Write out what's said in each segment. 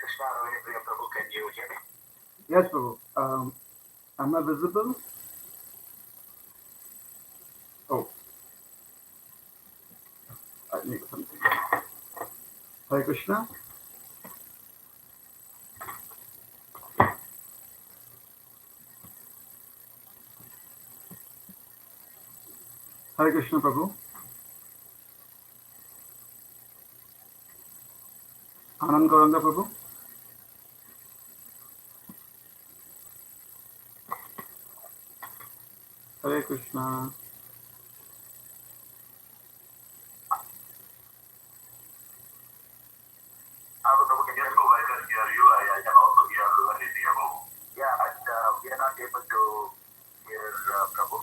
Krishna, Rohinipriya, Prabhu, can you hear me? Yes, Prabhu. Am I visible? Oh, I need something. Hare Krishna. Hare Krishna, Prabhu. Anand Gauranga, Prabhu. Hare Krishna. Prabhu, can you go? I can hear you. I can also hear Rohinipriya, Prabhu. Yeah, but we are not able to hear Prabhu.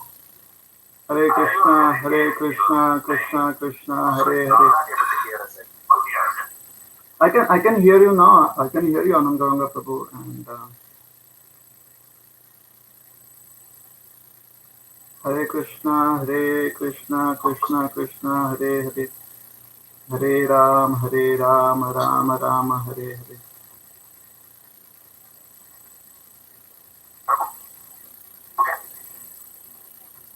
Hare Krishna, Hare Krishna, Krishna Krishna, Hare Hare. Not able to hear us. I can hear you now. I can hear you, Anand Gauranga, Prabhu. And Hare Krishna, Hare Krishna, Krishna Krishna, Hare Hare. Hare Ram, Ram Ram, Hare Hare.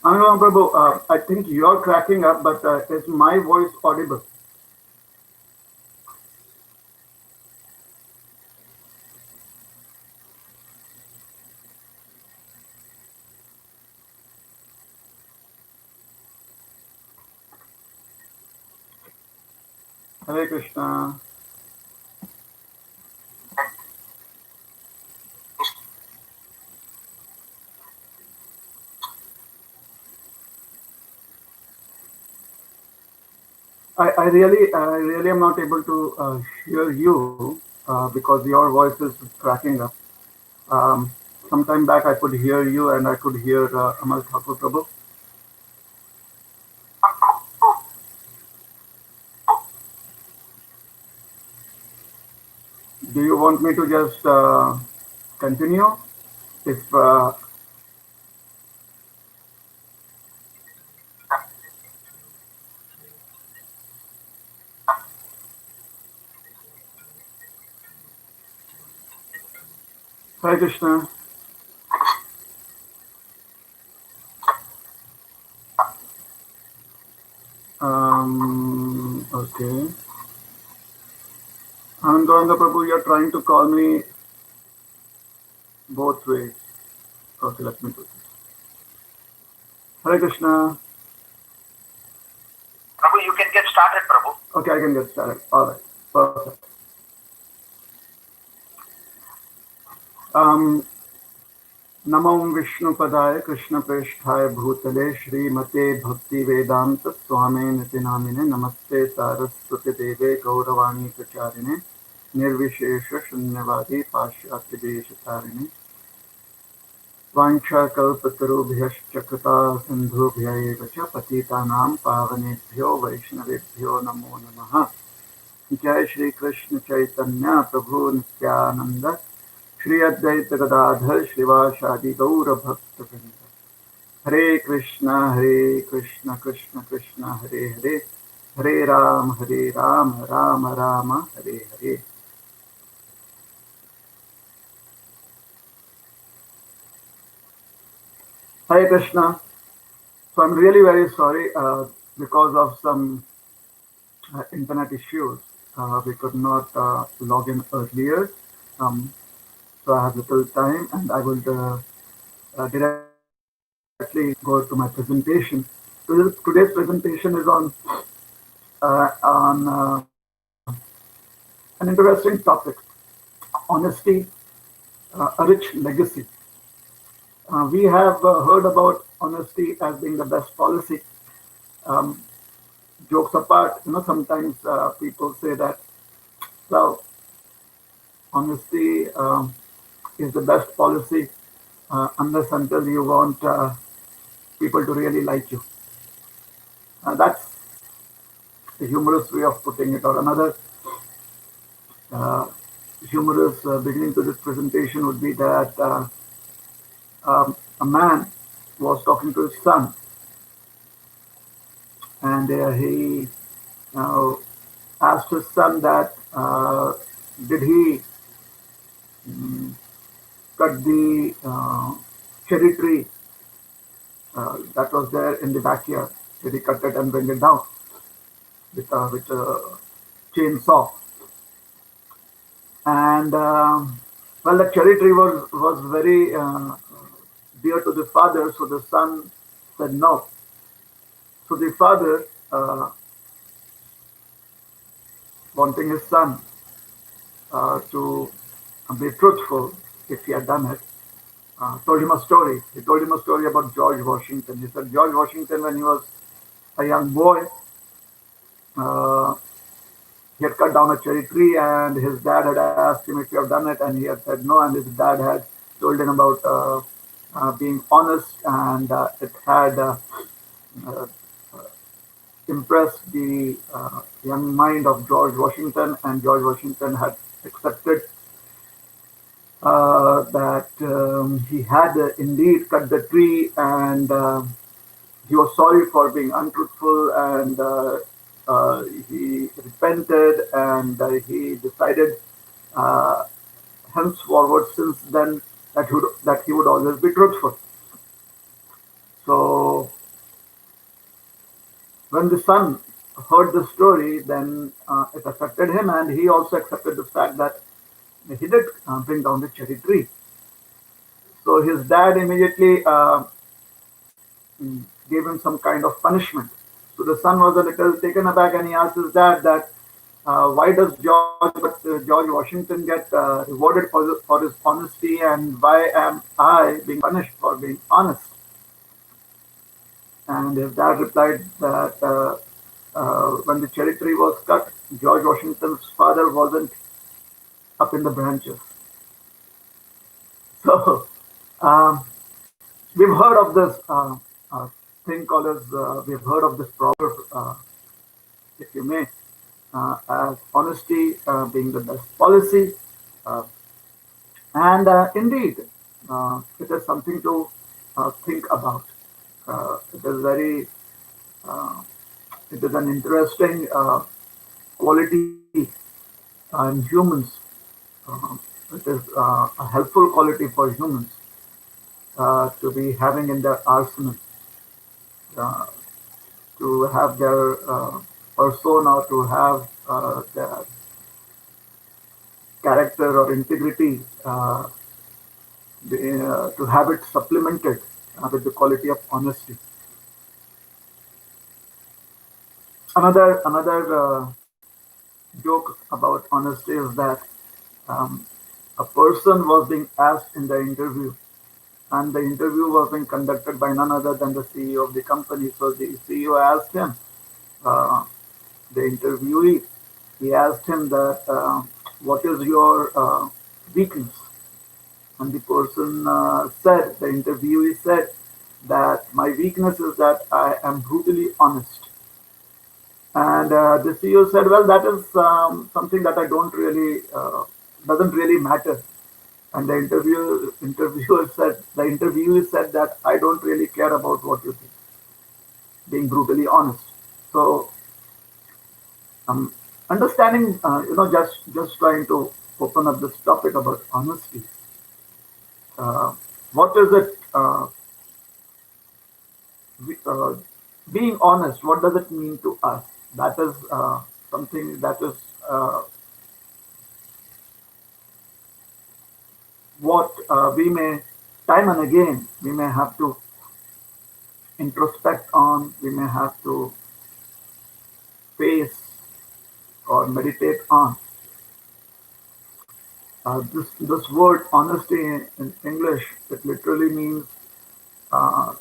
Anand Gauranga, Prabhu, I think you're cracking up, but is my voice audible? Hare Krishna. I really am not able to hear you because your voice is cracking up. Um, Sometime back I could hear you and I could hear Amal Thakur Prabhu. Do you want me to just continue? If Hare Krishna. Okay. Anandoranga Prabhu, you're trying to call me both ways. Okay, let me do this. Hare Krishna. Prabhu, you can get started, Prabhu. Okay, I can get started. All right, perfect. नमो विष्णुपदाय कृष्णप्रेष्ठाय भूतले श्रीमते भक्तिवेदांत स्वामिनिति नामिने नमस्ते सारस्वती देवे गौरवाणी प्रचारिणे निर्विशेष शून्यवादी पाश्चात्यदेशतारिणे वाञ्छाकल्पतरुभ्यश्च कृपा सिन्धुभ्य एव च पतितानां पावनेभ्यो वैष्णवेभ्यो नमो नमः। जय श्री कृष्ण चैतन्य प्रभु नित्यानंद श्री अद्वैत गदाधर श्रीवासादि गौर भक्त वृंद। हरे कृष्ण कृष्ण कृष्ण हरे हरे, हरे Ram Ram Ram Hare Hare. Hare Krishna. So I'm really very sorry because of some internet issues. We could not log in earlier. So I have little time and I will directly go to my presentation. So today's presentation is on an interesting topic: honesty, a rich legacy. We have heard about honesty as being the best policy. Um, Jokes apart, sometimes people say that, well, honesty is the best policy unless until you want people to really like you. That's a humorous way of putting it. Or another uh, humorous beginning to this presentation would be that a man was talking to his son, and he asked his son that did he mm, cut the cherry tree that was there in the backyard. So he cut it and bring it down with a chainsaw. And well, the cherry tree was very dear to the father, so the son said no. So the father, wanting his son to be truthful if he had done it, told him a story. He told him a story about George Washington. He said George Washington, when he was a young boy, uh, he had cut down a cherry tree, and his dad had asked him if you have done it, and he had said no. And his dad had told him about being honest, and it had uh, impressed the young mind of George Washington, and George Washington had accepted that he had indeed cut the tree, and he was sorry for being untruthful, and he repented, and he decided uh, henceforward, since then, that he would always be truthful. So when the son heard the story, then it affected him, and he also accepted the fact that he did bring down the cherry tree. So his dad immediately gave him some kind of punishment. So the son was a little taken aback, and he asked his dad that why does George Washington get rewarded for his honesty, and why am I being punished for being honest? And his dad replied that when the cherry tree was cut, George Washington's father wasn't up in the branches. So um, we've heard of this thing called as we've heard of this proverb, if you may, as honesty being the best policy. Uh, and indeed, it is something to think about. It is very, uh, it is an interesting quality in humans. Uh, it is a helpful quality for humans to be having in their arsenal, uh, to have their persona, to have their character or integrity, to have it supplemented with the quality of honesty. Another joke about honesty is that um, a person was being asked in the interview, and the interview was being conducted by none other than the CEO of the company. So the CEO asked him, uh, the interviewee, he asked him that, what is your weakness? And the person said, the interviewee said, that my weakness is that I am brutally honest. And the CEO said, well, that is something that I don't really, doesn't really matter. And the interviewer said that I don't really care about what you think, being brutally honest. So um, understanding, just trying to open up this topic about honesty. Uh, what is it? Uh, being honest, what does it mean to us? That is something that is what we may, time and again, we may have to introspect on, we may have to face or meditate on. This word honesty in English, it literally means uh,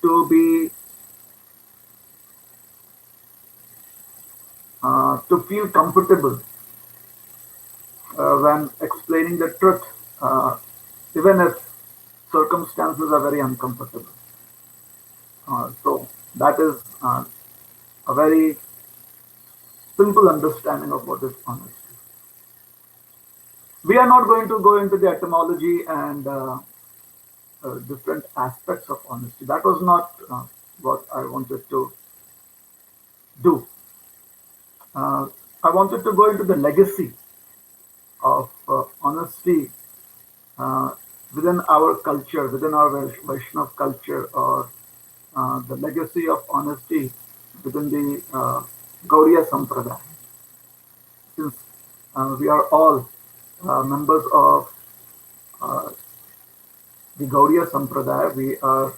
to be, to feel comfortable when explaining the truth, uh, even if circumstances are very uncomfortable. So that is a very simple understanding of what is honesty. We are not going to go into the etymology and different aspects of honesty. That was not what I wanted to do. Uh, I wanted to go into the legacy of honesty uh, within our culture, within our Vaishnav culture, or the legacy of honesty within the Gaudiya Sampradaya. Since we are all members of uh, the Gaudiya Sampradaya, we are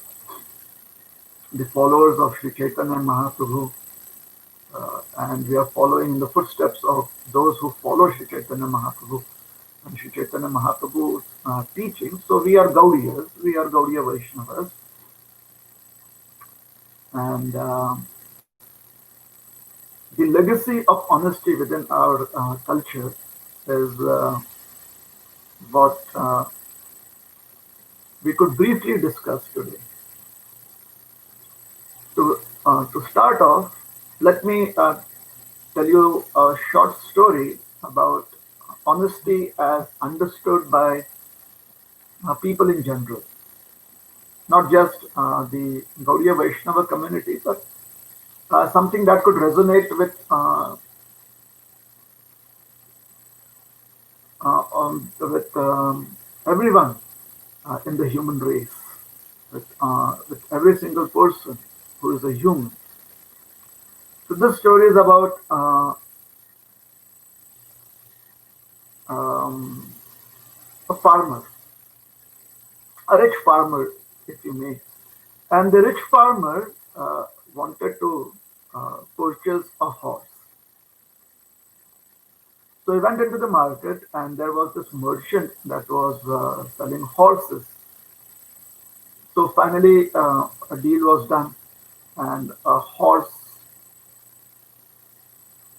the followers of Sri Chaitanya Mahaprabhu, and we are following in the footsteps of those who follow Sri Chaitanya Mahaprabhu and Sri Chaitanya Mahaprabhu's teaching. So we are Gaudiyas, we are Gaudiya Vaishnavas, and the legacy of honesty within our culture is what we could briefly discuss today. To start off, let me tell you a short story about honesty as understood by people in general, not just the Gaudiya Vaishnava community, but something that could resonate with everyone in the human race, with every single person who is a human. So this story is about um, a farmer, a rich farmer, if you may. And the rich farmer wanted to purchase a horse. So he went into the market, and there was this merchant that was selling horses. So finally, a deal was done, and a horse,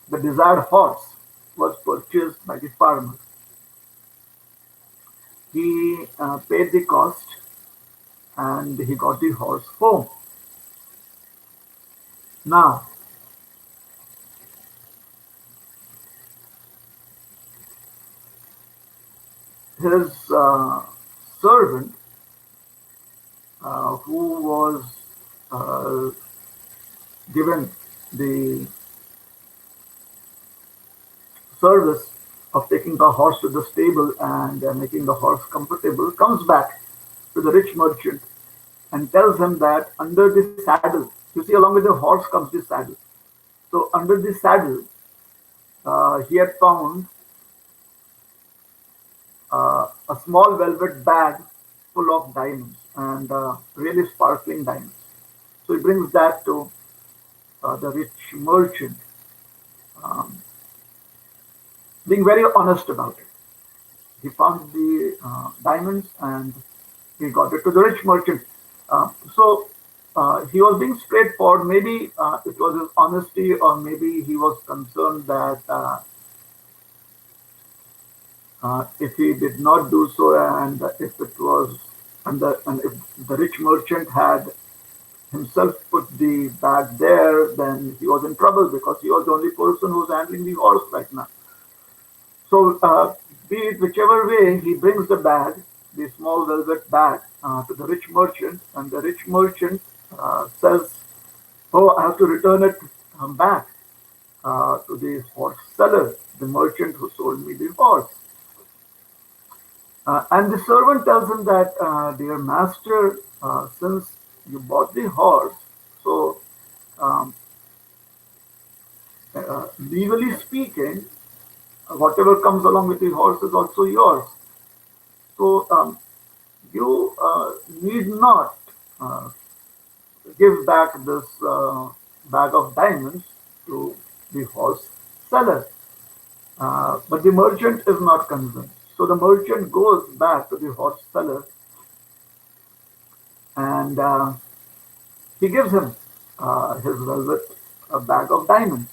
the desired horse, was purchased by the farmer. He paid the cost, and he got the horse home. Now, his servant, who was uh, given the service of taking the horse to the stable and making the horse comfortable, comes back to the rich merchant and tells him that under the saddle, you see, along with the horse comes the saddle. So under the saddle, he had found a small velvet bag full of diamonds, and really sparkling diamonds. So he brings that to the rich merchant, um, being very honest about it. He found the diamonds, and he got it to the rich merchant. So he was being straightforward. Maybe it was his honesty, or maybe he was concerned that if he did not do so, and if it was, and if the rich merchant had himself put the bag there, then he was in trouble because he was the only person who was handling the horse right now. So, be it whichever way, he brings the bag, the small velvet bag, to the rich merchant, and the rich merchant says, "Oh, I have to return it back to the horse seller, the merchant who sold me the horse." And the servant tells him that, "Dear master, since you bought the horse, so um, legally speaking, whatever comes along with the horse is also yours. So you need not uh, give back this bag of diamonds to the horse seller." But the merchant is not convinced. So the merchant goes back to the horse seller, and he gives him his velvet bag of diamonds.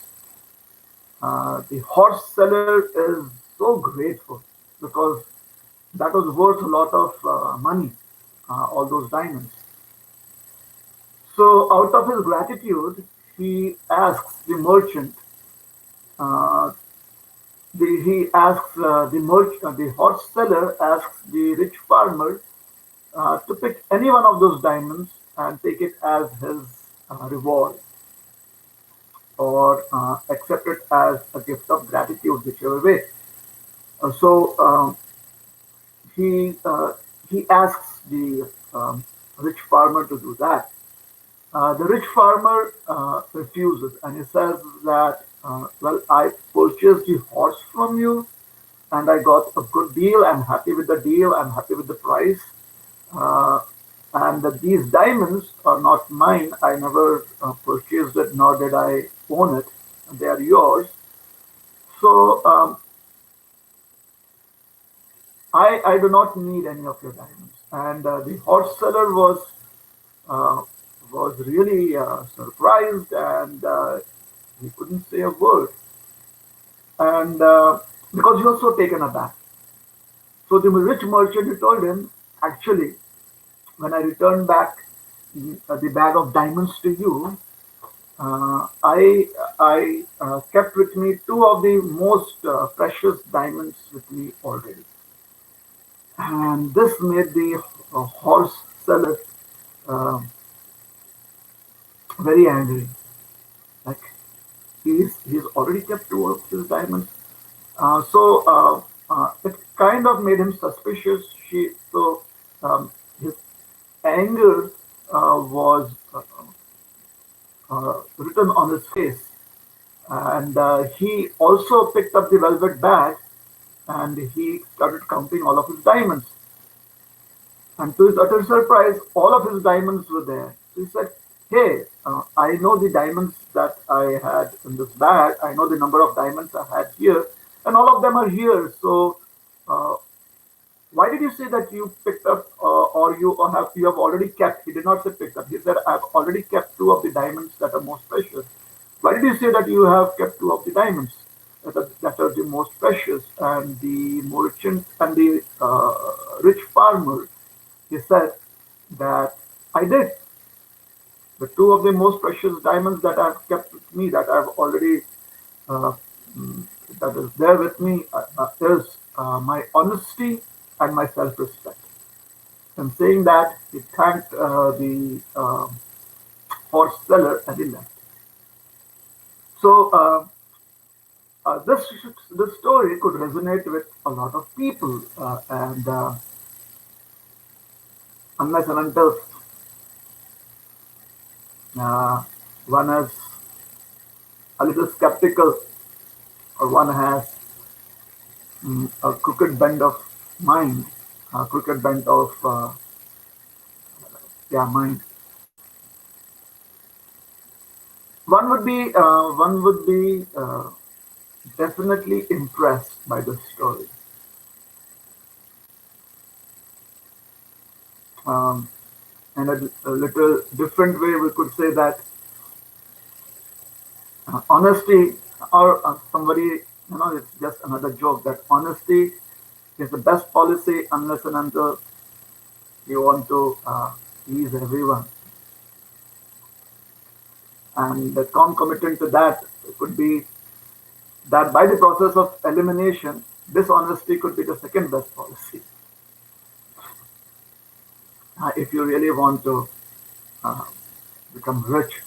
The horse seller is so grateful because that was worth a lot of money, all those diamonds. So, out of his gratitude, he asks the merchant, uh, he asks the horse seller asks the rich farmer to pick any one of those diamonds and take it as his reward, or accept it as a gift of gratitude, whichever way. So he he asks the rich farmer to do that. The rich farmer refuses, and he says that, well, I purchased the horse from you, and I got a good deal. I'm happy with the deal. I'm happy with the price. Uh, and that these diamonds are not mine. I never purchased it, nor did I own it. They are yours. So I do not need any of your diamonds. And the horse seller uh, was really surprised, and he couldn't say a word. And because he was so taken aback. So the rich merchant, he told him, actually, when I returned back the bag of diamonds to you, I kept with me two of the most precious diamonds with me already, and this made the horse seller uh, very angry. Like, he's already kept two of his diamonds, it kind of made him suspicious. His anger was written on his face, and he also picked up the velvet bag and he started counting all of his diamonds. And to his utter surprise, all of his diamonds were there. So he said, "Hey, I know the diamonds that I had in this bag. I know the number of diamonds I had here, and all of them are here. So, uh, why did you say that you picked up, or you have already kept?" He did not say picked up. He said, "I've already kept two of the diamonds that are most precious." Why did you say that you have kept two of the diamonds that are the most precious? And the merchant and the rich farmer, he said that I did. The two of the most precious diamonds that I've kept with me, that I've already uh, mm, that is there with me, is my honesty and my self-respect. And saying that, he thanked the horse seller and he left. So this story could resonate with a lot of people, and unless and until uh, one is a little skeptical, or one has a crooked bend of mind, a crooked bend of yeah, mind, one would be definitely impressed by the story. Um, in a little different way, we could say that honesty, or somebody, it's just another joke that honesty is the best policy unless and until you want to please everyone. And the concomitant to that could be that by the process of elimination, dishonesty could be the second best policy. If you really want to uh, become rich,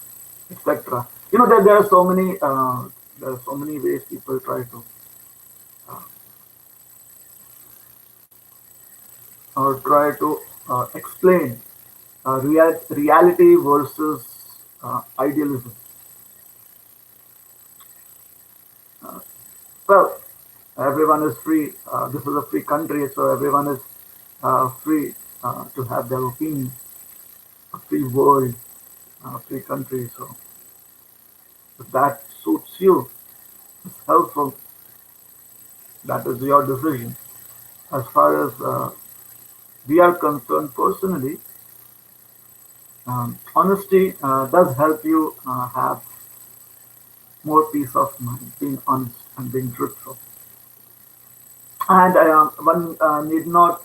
etc. There are so many ways people try to uh, explain reality versus idealism. Uh, well, everyone is free. This is a free country, so everyone is free to have their opinion. A free world, a free country. So if that suits you, it's helpful. That is your decision. As far as we are concerned personally, honesty does help you have more peace of mind, being honest and being truthful. And one need not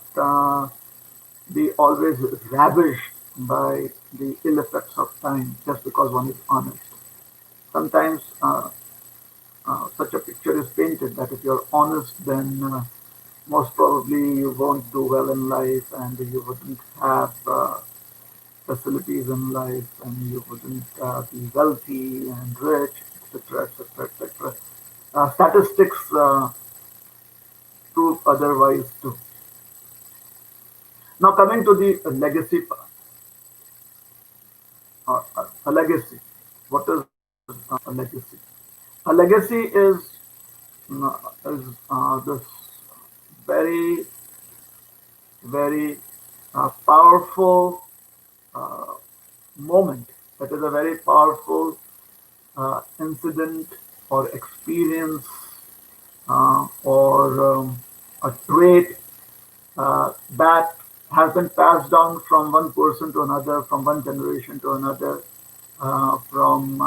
be always ravished by the ill effects of time just because one is honest. Sometimes such a picture is painted that if you're honest, then most probably you won't do well in life, and you wouldn't have facilities in life, and you wouldn't be wealthy and rich, etc., etc., etc. Statistics prove otherwise too. Now coming to the legacy part. A legacy. What is a legacy? A legacy is this very, very powerful uh, moment. It is a very powerful incident or experience or a trait that has been passed down from one person to another, from one generation to another, from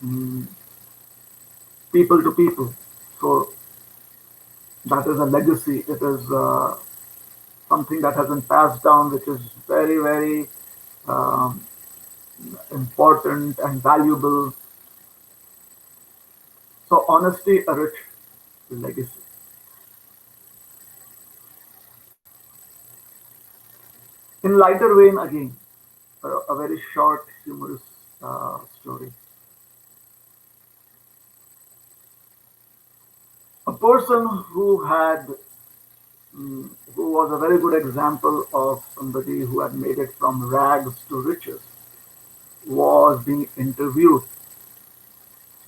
mm, people to people. So that is a legacy. It is something that has been passed down, which is very, very um, important and valuable. So honesty, a rich legacy. In lighter vein, again, a very short, humorous story. A person who was a very good example of somebody who had made it from rags to riches, was being interviewed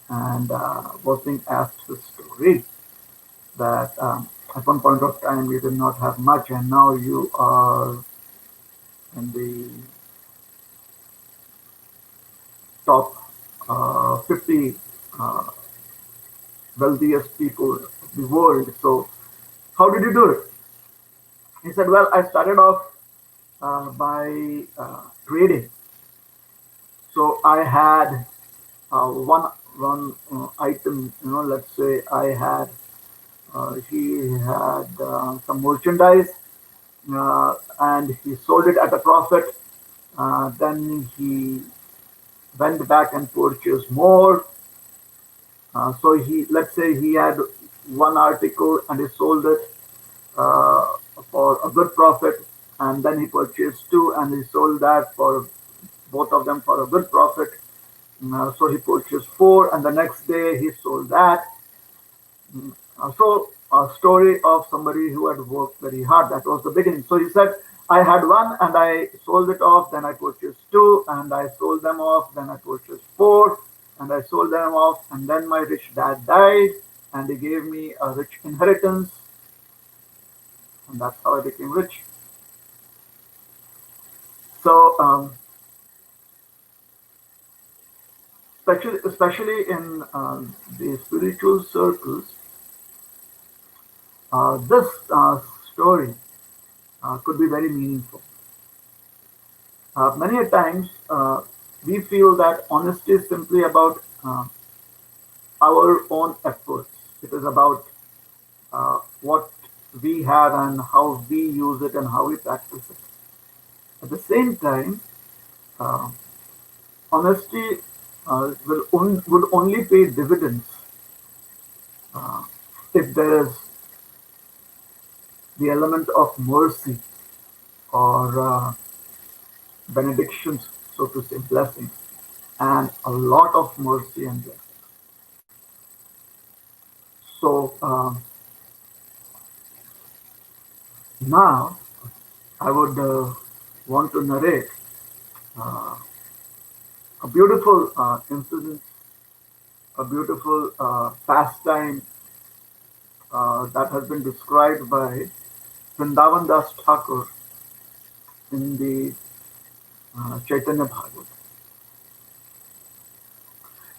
and was being asked his story that at one point of time you did not have much and now you are in the top 50 uh, wealthiest people of the world. So, how did you do it? He said, well, I started off by trading. So, I had one item, let's say he had some merchandise and he sold it at a profit. Then he went back and purchased more. Let's say he had one article and he sold it uh, for a good profit, and then he purchased two and he sold that for both of them for a good profit. So he purchased four, and the next day he sold that. So a story of somebody who had worked very hard. That was the beginning. So he said, I had one and I sold it off. Then I purchased two and I sold them off. Then I purchased four and I sold them off. And then my rich dad died and he gave me a rich inheritance. And that's how I became rich. So especially in the spiritual circles, this story could be very meaningful. Many a times we feel that honesty is simply about our own efforts. It is about what we have and how we use it and how we practice it. At the same time, uh, honesty would only pay dividends uh, if there is the element of mercy or benedictions, so to say, blessings, and a lot of mercy and blessings. So now I would want to narrate uh, a beautiful incident, a beautiful pastime that has been described by Vrindavan Das Thakur in the Chaitanya Bhagavat.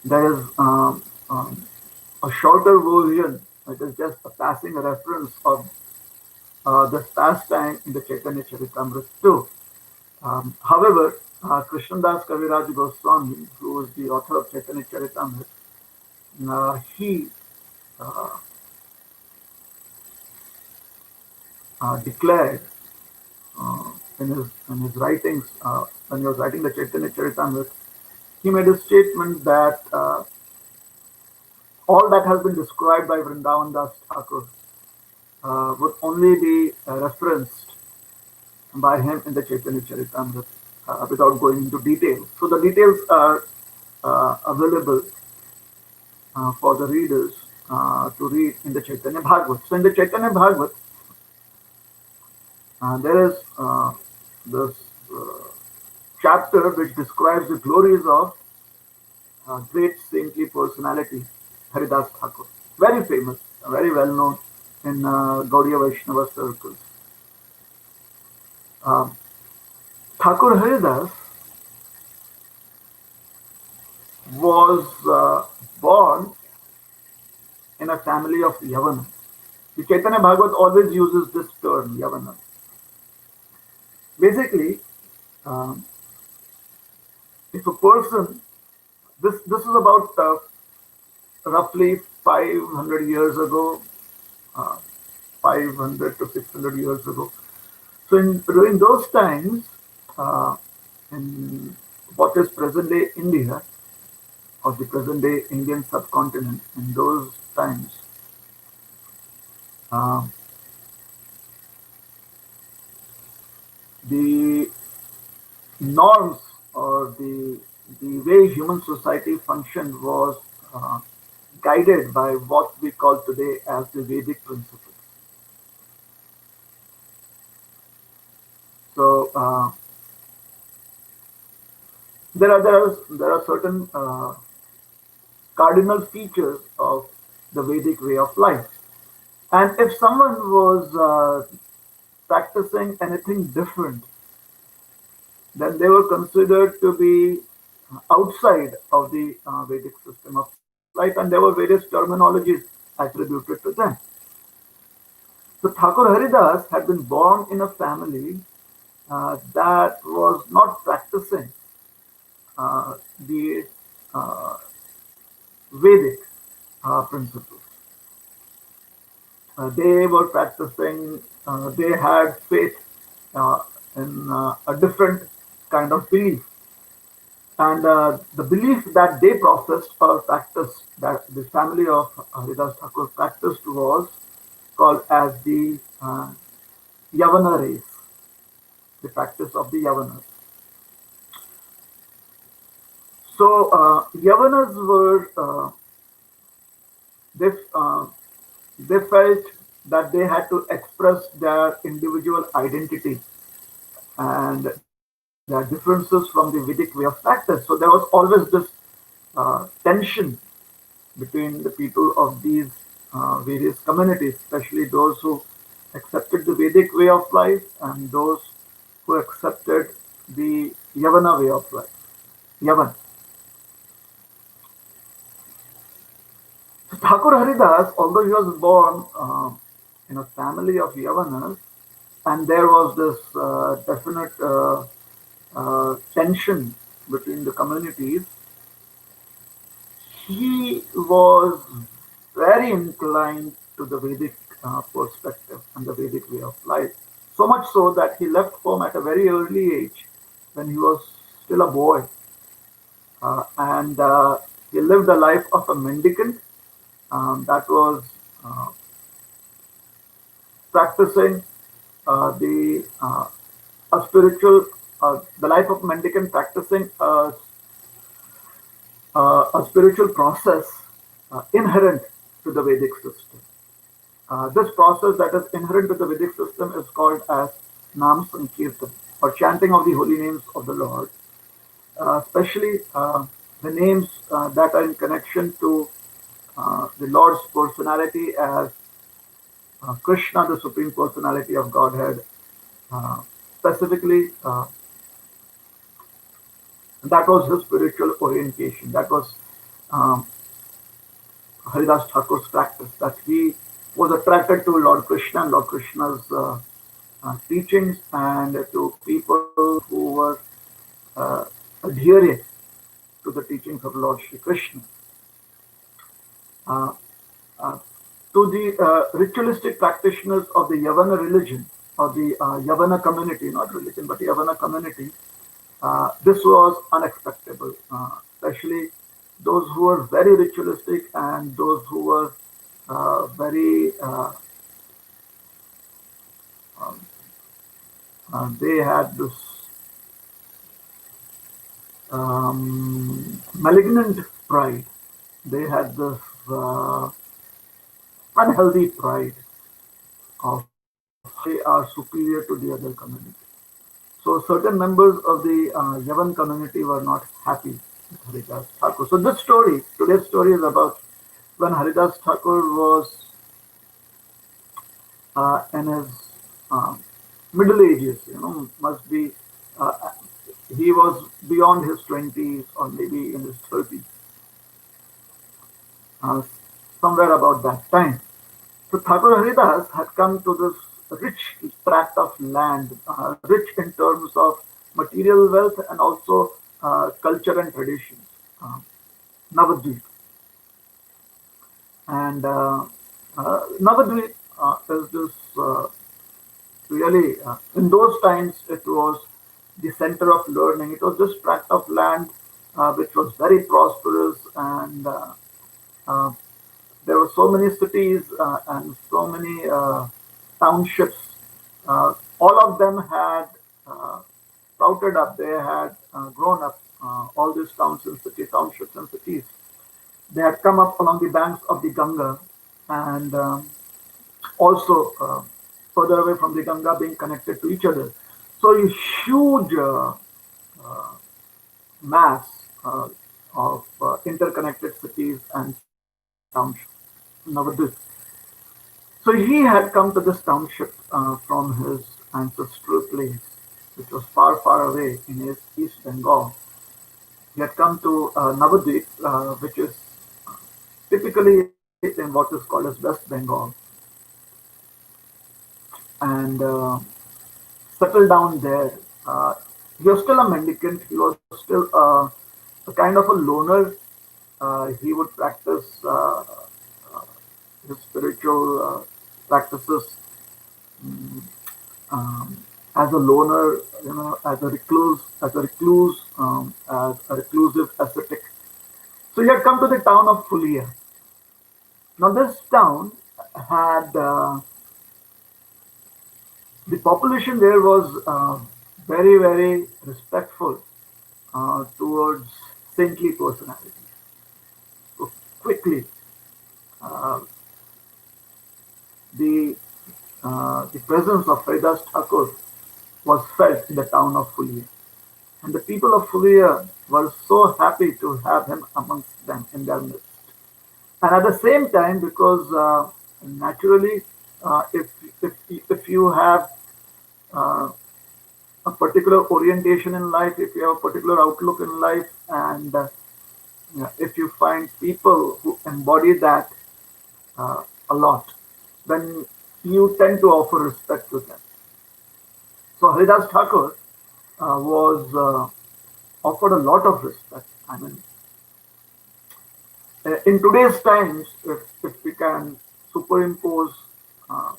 There is a shorter version, it is just a passing reference of this pastime in the Chaitanya Charitamrita too. However, Krishnadas Kaviraj Goswami, who is the author of Chaitanya Charitamrita, he uh, declared in his writings, when he was writing the Chaitanya Charitamrita, he made a statement that all that has been described by Vrindavan Das Thakur would only be referenced by him in the Chaitanya Charitamrita without going into details. So the details are available for the readers to read in the Chaitanya Bhagavat. So in the Chaitanya Bhagavat, There is this uh, chapter which describes the glories of great saintly personality, Haridas Thakur. Very famous, very well known in Gaudiya Vaishnava circles. Um, Thakur Haridas was born in a family of Yavana. The Chaitanya Bhagavat always uses this term, Yavana. Basically, um, if a person, this is about roughly 500 years ago, uh, 500 to 600 years ago. So during those times, uh, in what is present day India or the present day Indian subcontinent, in those times, uh, the norms or the way human society functioned was guided by what we call today as the Vedic principles. So there are certain cardinal features of the Vedic way of life, and if someone was practicing anything different, then they were considered to be outside of the Vedic system of life, and there were various terminologies attributed to them. So Thakur Haridas had been born in a family that was not practicing the uh, Vedic principles. They were practicing, they had faith uh, in a different kind of belief. And the belief that they professed or practiced, that the family of Haridas Thakur practiced, was called as the Yavana race, the practice of the Yavanas. So Yavanas were, they, uh, they felt that they had to express their individual identity and their differences from the Vedic way of practice. So there was always this tension between the people of these various communities, especially those who accepted the Vedic way of life and those who accepted the Yavana way of life. Yavan. So Thakur Haridas, although he was born in a family of Yavanas, and there was this definite tension between the communities, he was very inclined to the Vedic perspective and the Vedic way of life. So much so that he left home at a very early age when he was still a boy. And he lived a life of a mendicant that was uh, practicing a spiritual, the life of mendicant practicing a spiritual process inherent to the Vedic system. This process that is inherent to the Vedic system is called as Nam Sankirtan, or chanting of the holy names of the Lord, especially the names that are in connection to the Lord's personality as Krishna, the Supreme Personality of Godhead. Specifically, that was his spiritual orientation. That was um, Haridas Thakur's practice, that he was attracted to Lord Krishna and Lord Krishna's teachings, and to people who were adhering to the teachings of Lord Shri Krishna. Uh, uh, to the ritualistic practitioners of the Yavana religion, or the Yavana community, not religion, but Yavana community, this was unexpected, especially those who were very ritualistic and those who were very, um, they had this malignant pride. They had this unhealthy pride of having they are superior to the other community. So certain members of the Yavan community were not happy with Haridas Thakur. So this story, today's story is about when Haridas Thakur was in his uh, middle ages, must be, uh, he was beyond his 20s or maybe in his 30s, uh, somewhere about that time. So Thakur Haridas had come to this rich tract of land, rich in terms of material wealth and also culture and traditions, uh, Navadvip. And Navadvip is this really, in those times, it was the center of learning. It was this tract of land which was very prosperous, and uh, there were so many cities and so many townships. All of them had uh, sprouted up. They had grown up. All these towns and cities, townships and cities. They had come up along the banks of the Ganga, and also further away from the Ganga, being connected to each other. So a huge mass of interconnected cities and townships. Nowadays, so he had come to this township from his ancestral place, which was far, far away in his East Bengal. He had come to Navadvip, which is typically in what is called as West Bengal, and settled down there. He was still a mendicant. He was still a kind of a loner. He would practice his spiritual practices um, as a loner, as a reclusive ascetic. So he had come to the town of Fulia. Now this town had the population there was very, very respectful towards saintly personalities. So quickly, uh, the the presence of Haridas Thakur was felt in the town of Fulia. And the people of Fulia were so happy to have him amongst them in their midst. And at the same time, because naturally, if if you have uh, a particular orientation in life, if you have a particular outlook in life, and if you find people who embody that uh, a lot, then you tend to offer respect to them. So Haridas Thakur was offered a lot of respect. I mean, in today's times, if we can superimpose uh,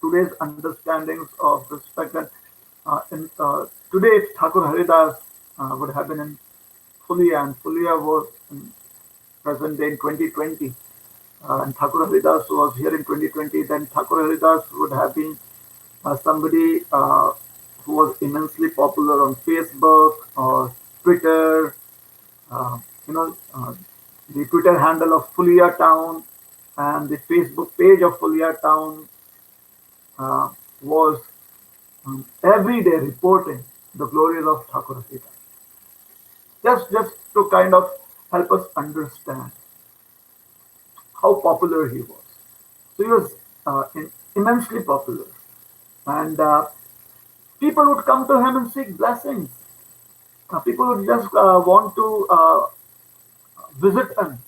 today's understandings of respect, and today if Thakur Haridas would have been in Fulia, and Fulia was in present day in 2020, and Thakur Haridas was here in 2020, then Thakur Haridas would have been somebody who was immensely popular on Facebook or Twitter, uh, you know, the Twitter handle of Fulia Town and the Facebook page of Fulia Town uh, was every day reporting the glories of Thakur Haridas. Just to kind of help us understand how popular he was. So he was immensely popular, and people would come to him and seek blessings. People would just want to visit him,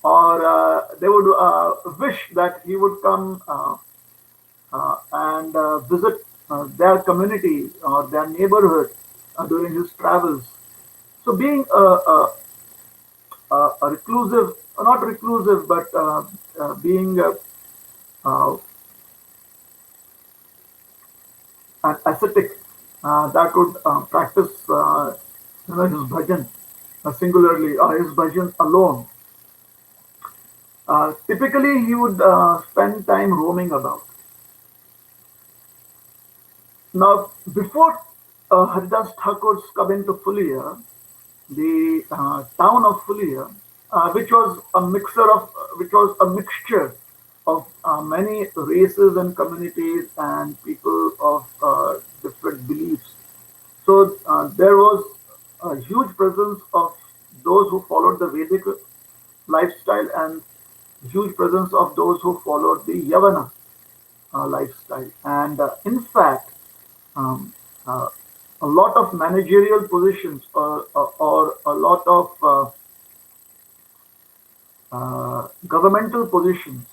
or they would wish that he would come and visit their community or their neighborhood during his travels. So, being a reclusive, not reclusive, but being uh, an ascetic that would practice his bhajan singularly or his bhajan alone. Typically, he would spend time roaming about. Now, before Haridas Thakur's coming to Fulia, the town of Fulia, which was a mixture of many races and communities and people of different beliefs. So there was a huge presence of those who followed the Vedic lifestyle and huge presence of those who followed the Yavana lifestyle. And in fact, um, uh, a lot of managerial positions or a lot of governmental positions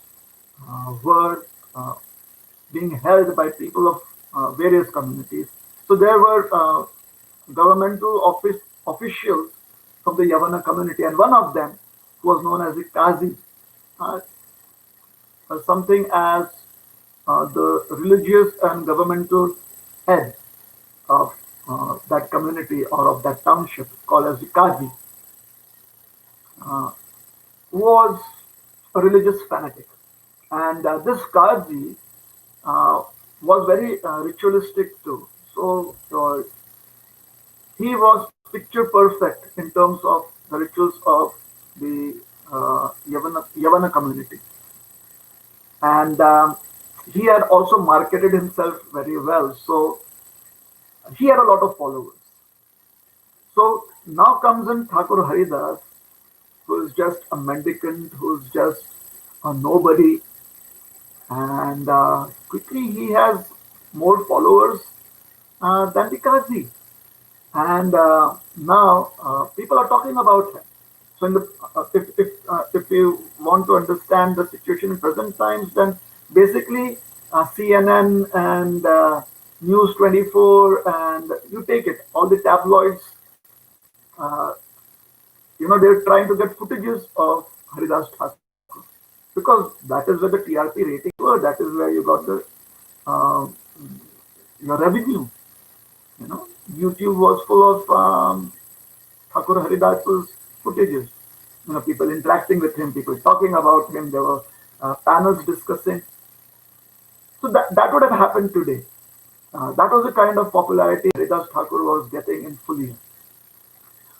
were being held by people of various communities. So there were governmental officials from the Yavana community, and one of them was known as the Qazi, uh, something as the religious and governmental head of that community or of that township, called as the Qazi, uh, was a religious fanatic. And this Qazi uh, was very ritualistic too. So he was picture perfect in terms of the rituals of the Yavana community. And he had also marketed himself very well. So he had a lot of followers. So now comes in Thakur Haridas, who is just a mendicant, who's just a nobody, and quickly he has more followers than the Qazi. And now people are talking about him. So, if you want to understand the situation in present times, then basically CNN and News 24 and you take it, all the tabloids, uh, they're trying to get footages of Haridas Thakur because that is where the TRP ratings were. That is where you got the uh, your revenue. YouTube was full of Thakur Haridas's footages. People interacting with him, people talking about him. There were panels discussing. So that would have happened today. That was the kind of popularity Haridas Thakur was getting in Fulia.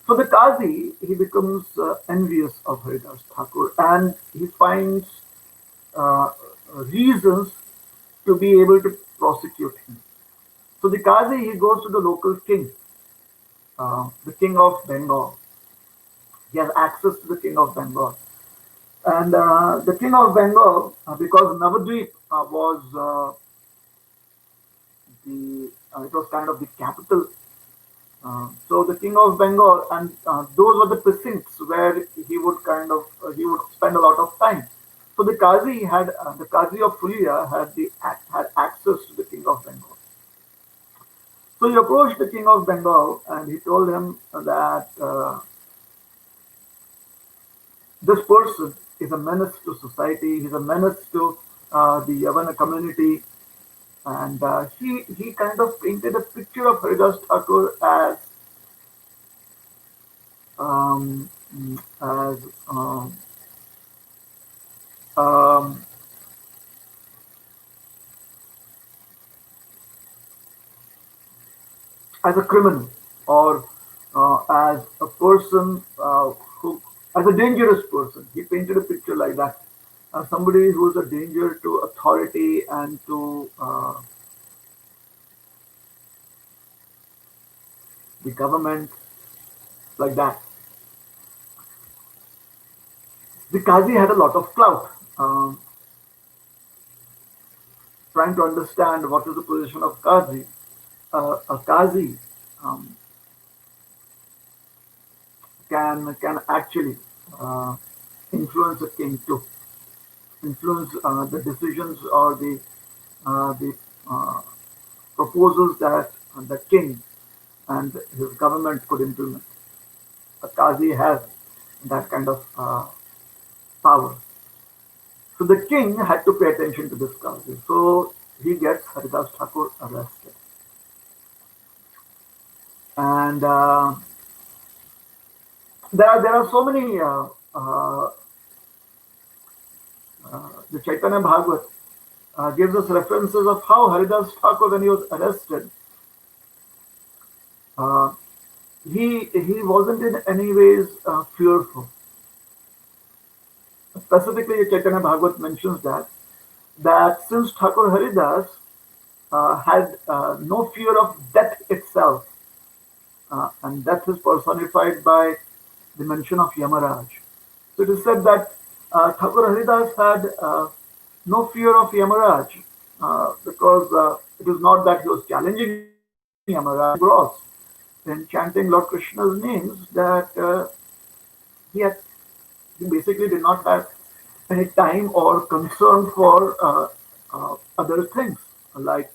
So the Qazi, he becomes envious of Haridas Thakur and he finds uh, reasons to be able to prosecute him. So the Qazi, he goes to the local king, the king of Bengal. He has access to the king of Bengal. And the king of Bengal, because Navadvip was it was kind of the capital. So the king of Bengal, and those were the precincts where he would he would spend a lot of time. So the Qazi of Fulia had access to the king of Bengal. So he approached the king of Bengal and he told him that this person is a menace to society. He's a menace to the Yavana community, and he kind of painted a picture of Haridas Thakur um, as um, as a criminal or as a person who as a dangerous person. He painted a picture like that. Somebody who is a danger to authority and to the government, like that. The Qazi had a lot of clout. Trying to understand what is the position of Qazi. A Qazi um, can actually uh, influence a king to influence the decisions or the uh, proposals that the king and his government could implement. A Qazi has that kind of power. So the king had to pay attention to this Qazi. So he gets Haridas Thakur arrested. And there are so many the Chaitanya Bhagavat gives us references of how Haridas Thakur, when he was arrested, uh, he wasn't in any ways fearful. Specifically, Chaitanya Bhagavat mentions that that since Thakur Haridas had no fear of death itself, and death is personified by the mention of Yamaraj. So it is said that Thakur Haridas had no fear of Yamaraj because it is not that he was challenging Yamaraj, he was engrossed in chanting Lord Krishna's names that he had he basically did not have any time or concern for other things like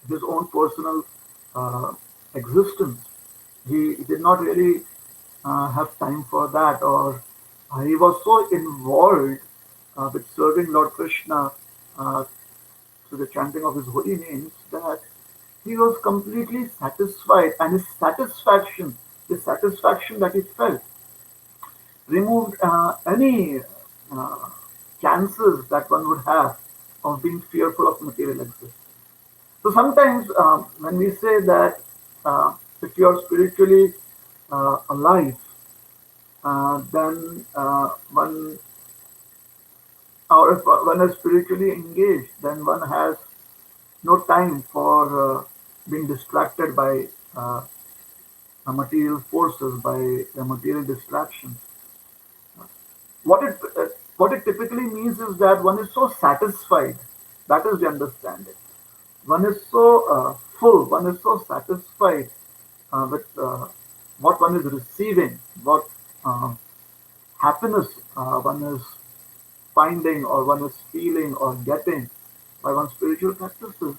his own personal uh, existence. He did not really have time for that, or he was so involved with serving Lord Krishna uh, through the chanting of his holy names that he was completely satisfied, and his satisfaction, the satisfaction that he felt, removed any uh, chances that one would have of being fearful of material existence. So sometimes when we say that if you are spiritually alive, then one, or if one is spiritually engaged, then one has no time for being distracted by material forces, by material distractions. What it what it typically means is that one is so satisfied. That is the understanding. One is so full. One is so satisfied with what one is receiving, what uh, happiness one is finding, or one is feeling, or getting by one's spiritual practices,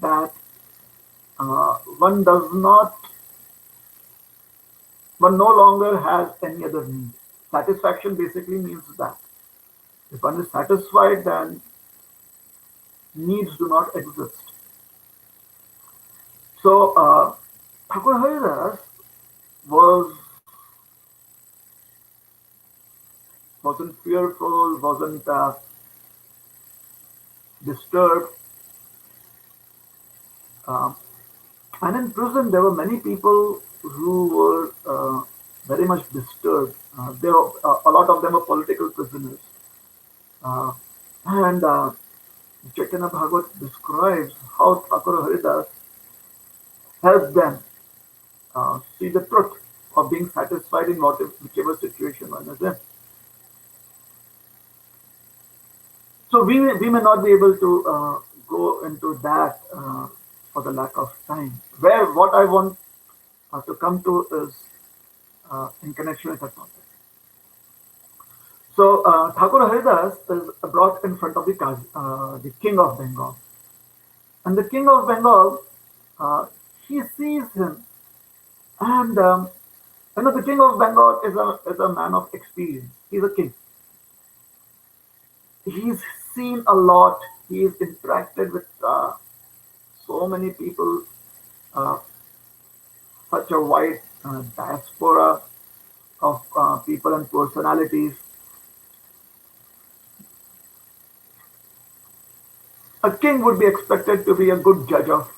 that one does not, one no longer has any other need. Satisfaction basically means that if one is satisfied, then needs do not exist. So Thakur Haridas was wasn't fearful, wasn't disturbed. Um, and in prison, there were many people who were very much disturbed. There were, a lot of them were political prisoners. Uh, and Chaitanya Bhagavat describes how Thakur Haridas helped them see the truth of being satisfied in whichever situation one is in. So we may not be able to go into that for the lack of time. Where what I want to come to is in connection with the topic. So Thakur Haridas is brought in front of the king of Bengal, and the king of Bengal he sees him, and the king of Bengal is a man of experience. He's a king. He's seen a lot. He's interacted with so many people, uh, such a wide diaspora of people and personalities. A king would be expected to be a good judge of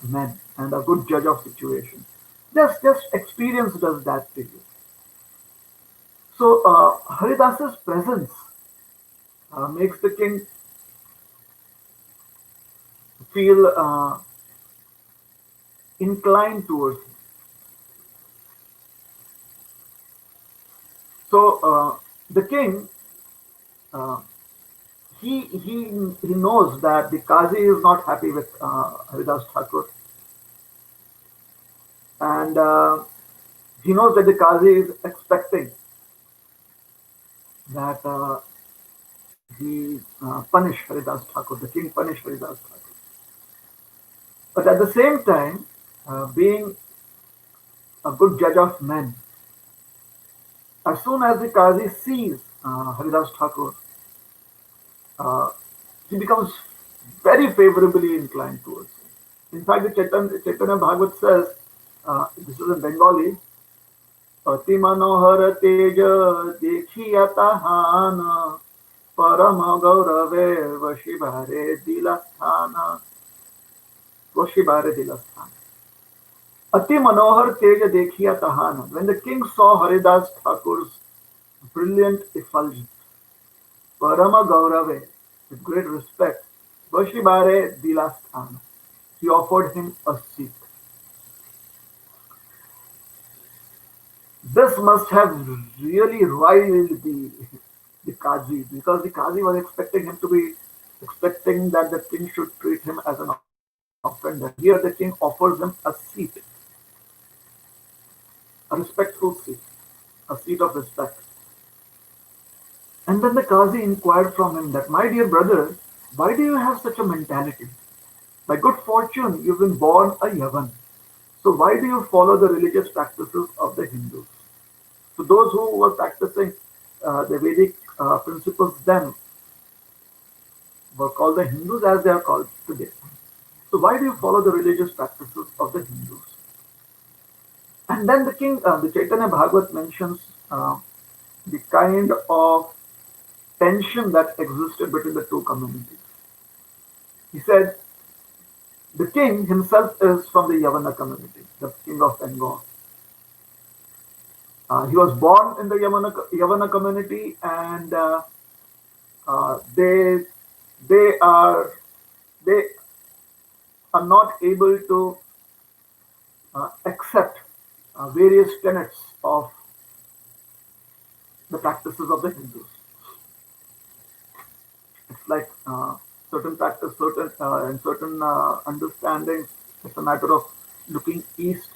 men and a good judge of situations. Just experience does that to you. So Haridas's presence makes the king feel inclined towards him. So the king uh, he knows that the Qazi is not happy with Haridas Thakur, and he knows that the Qazi is expecting that he punish Haridas Thakur, the king punish Haridas Thakur. But at the same time, being a good judge of men, as soon as the Qazi sees Haridas Thakur, uh, he becomes very favorably inclined towards him. In fact, the Chaitanya Bhagavat says, this is in Bengali, अति मनोहर तेज देखिया तहान परम गौरवे वशिबारे दिलस्थान वशिबारे दिलस्थान अति मनोहर तेज देखिया तहान. When the king saw Haridas Thakur's brilliant effulgence, Parama Gaurave, with great respect, Vashibare Dilasthana. He offered him a seat. This must have really riled the Kazi, because the Kazi was expecting that the king should treat him as an offender. Here the king offers him a seat, a respectful seat, a seat of respect. And then the Kazi inquired from him that, my dear brother, why do you have such a mentality? By good fortune, you've been born a Yavan. So why do you follow the religious practices of the Hindus? So those who were practicing the Vedic principles then were called the Hindus as they are called today. So why do you follow the religious practices of the Hindus? And then the Chaitanya Bhagavat mentions the kind of tension that existed between the two communities. He said the king himself is from the Yavana community, the king of Bengal. He was born in the Yavana community, and they are they are not able to accept various tenets of the practices of the Hindus. It's like certain practice, certain and certain understandings. It's a matter of looking east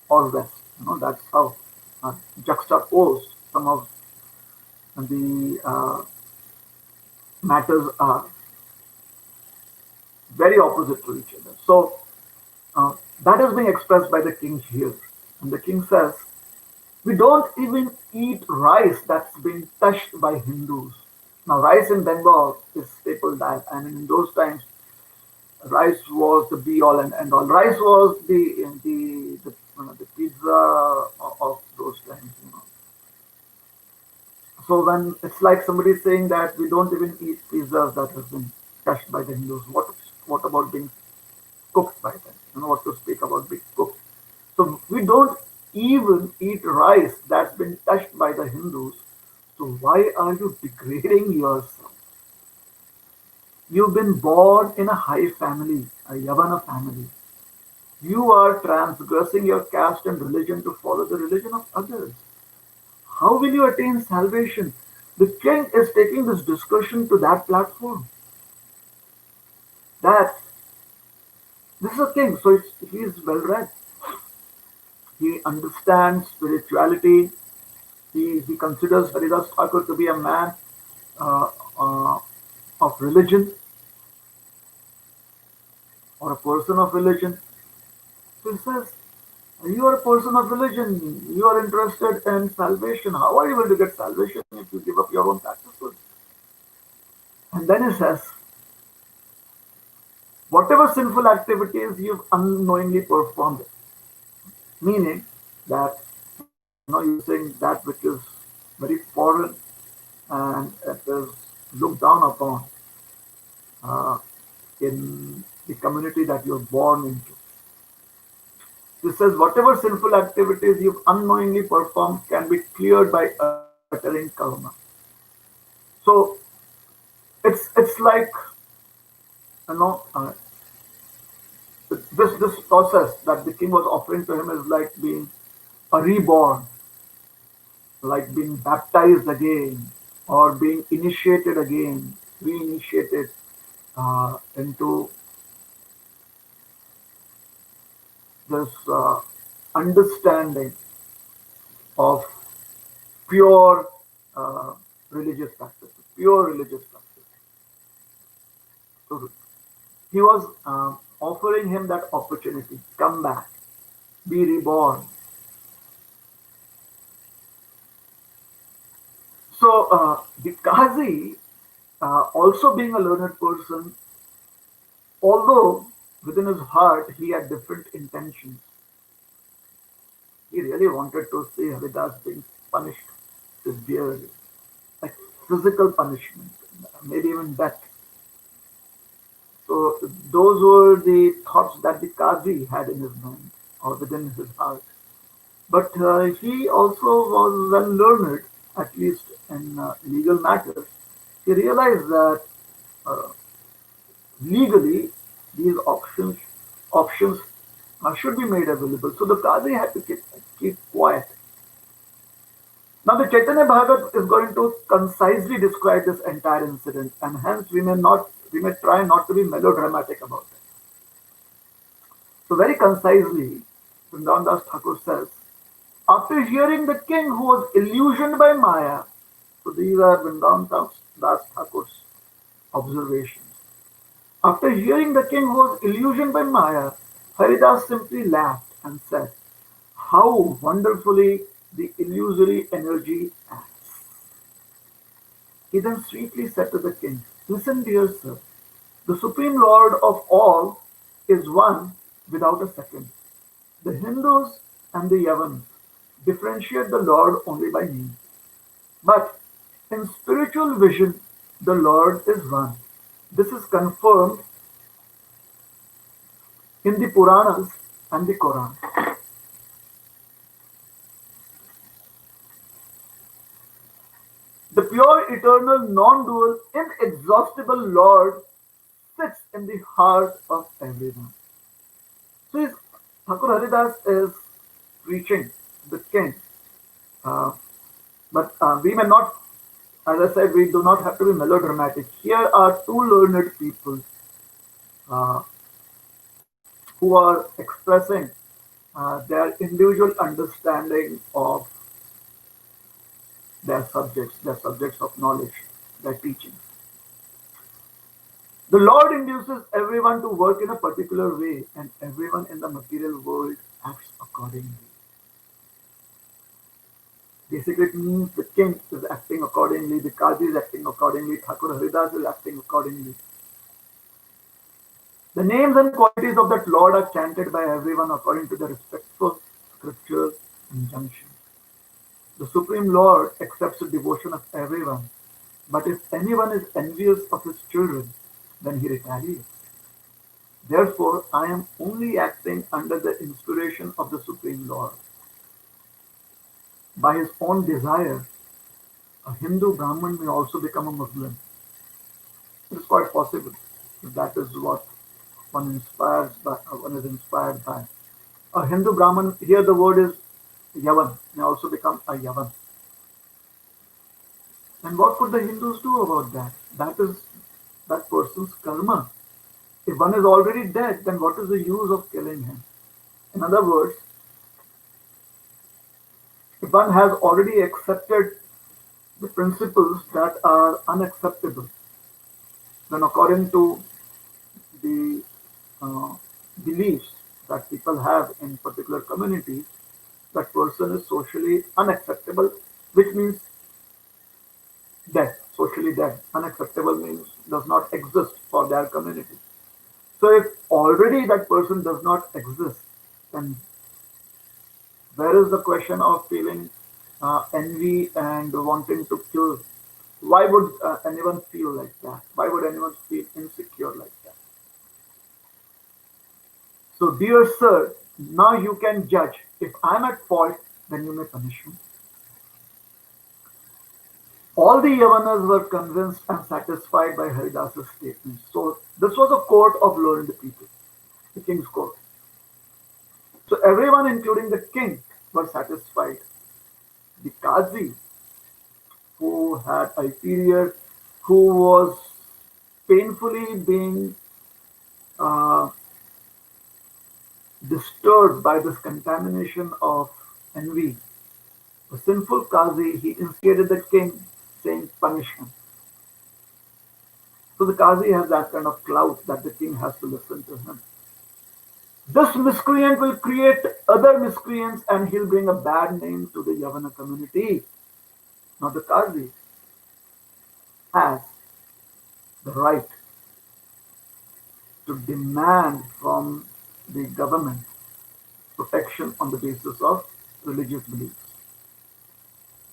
or west. That's how juxtaposed some of the matters are very opposite to each other. So that is being expressed by the king here, and the king says, "We don't even eat rice that's been touched by Hindus." Now, rice in Bengal is staple diet, and in those times, rice was the be all and end all. Rice was the pizza of those times. So when it's like somebody saying that we don't even eat pizzas that has been touched by the Hindus, what about being cooked by them? What to speak about being cooked? So we don't even eat rice that's been touched by the Hindus. So why are you degrading yourself? You've been born in a high family, a Yavana family. You are transgressing your caste and religion to follow the religion of others. How will you attain salvation? The king is taking this discussion to that platform. That this is a king, so he is well read. He understands spirituality. He considers Haridas Thakur to be a man uh, uh, of religion or a person of religion. So he says, you are a person of religion. You are interested in salvation. How are you going to get salvation if you give up your own practices? And then he says, whatever sinful activities you've unknowingly performed, meaning that you're saying that which is very foreign and it is looked down upon uh, in the community that you're born into. This says whatever sinful activities you've unknowingly performed can be cleared by uttering karma. So it's like you know uh, this process that the king was offering to him is like being a reborn, like being baptized again or being initiated again, reinitiated into this understanding of pure uh, religious practices, pure religious practice. So he was offering him that opportunity, come back, be reborn. So the Qazi, also being a learned person, although within his heart he had different intentions, he really wanted to see Haridas being punished severely, like physical punishment, maybe even death. So those were the thoughts that the Qazi had in his mind or within his heart. But he also was well learned, at least in legal matters. He realized that uh, legally these options should be made available. So the Qazi had to keep quiet. Now the Chaitanya Bhagavat is going to concisely describe this entire incident, and hence we may try not to be melodramatic about it. So very concisely, Vrindavan Das Thakur says, after hearing the king who was illusioned by Maya, so these are Vrindavan Das Thakur's observations. After hearing the king who was illusioned by Maya, Haridas simply laughed and said, how wonderfully the illusory energy acts. He then sweetly said to the king, listen, dear sir, the Supreme Lord of all is one without a second. The Hindus and the Yavans differentiate the Lord only by name. But in spiritual vision, the Lord is one. This is confirmed in the Puranas and the Quran. The pure, eternal, non-dual, inexhaustible Lord sits in the heart of everyone. So Thakur Haridas is preaching the king. Uh, but we may not, as I said, we do not have to be melodramatic. Here are two learned people uh, who are expressing their individual understanding of their subjects of knowledge, their teachings. The Lord induces everyone to work in a particular way, and everyone in the material world acts accordingly. Basically, it means the king is acting accordingly, the Qazi is acting accordingly, Thakur Haridas is acting accordingly. The names and qualities of that Lord are chanted by everyone according to the respectful scripture injunction. The Supreme Lord accepts the devotion of everyone, but if anyone is envious of his children, then he retaliates. Therefore, I am only acting under the inspiration of the Supreme Lord. By his own desire, a Hindu Brahmin may also become a Muslim. It is quite possible if that is what one is inspired by. A Hindu Brahmin, here the word is Yavan, may also become a Yavan. And what could the Hindus do about that? That is that person's karma. If one is already dead, then what is the use of killing him? In other words, if one has already accepted the principles that are unacceptable, then according to the uh, beliefs that people have in particular communities, that person is socially unacceptable, which means dead, socially dead. Unacceptable means does not exist for their community. So if already that person does not exist, then where is the question of feeling envy and wanting to kill? Why would anyone feel like that? Why would anyone feel insecure like that? So, dear sir, now you can judge. If I'm at fault, then you may punish me. All the Yavanas were convinced and satisfied by Haridas's statement. So, this was a court of learned people, the king's court. So, everyone, including the king, were satisfied. The Qazi, who had a period, who was painfully being uh, disturbed by this contamination of envy. The sinful Qazi, he instigated the king, saying, punish him. So the Qazi has that kind of clout that the king has to listen to him. This miscreant will create other miscreants and he'll bring a bad name to the Yavana community. Now the Qazi has the right to demand from the government protection on the basis of religious beliefs.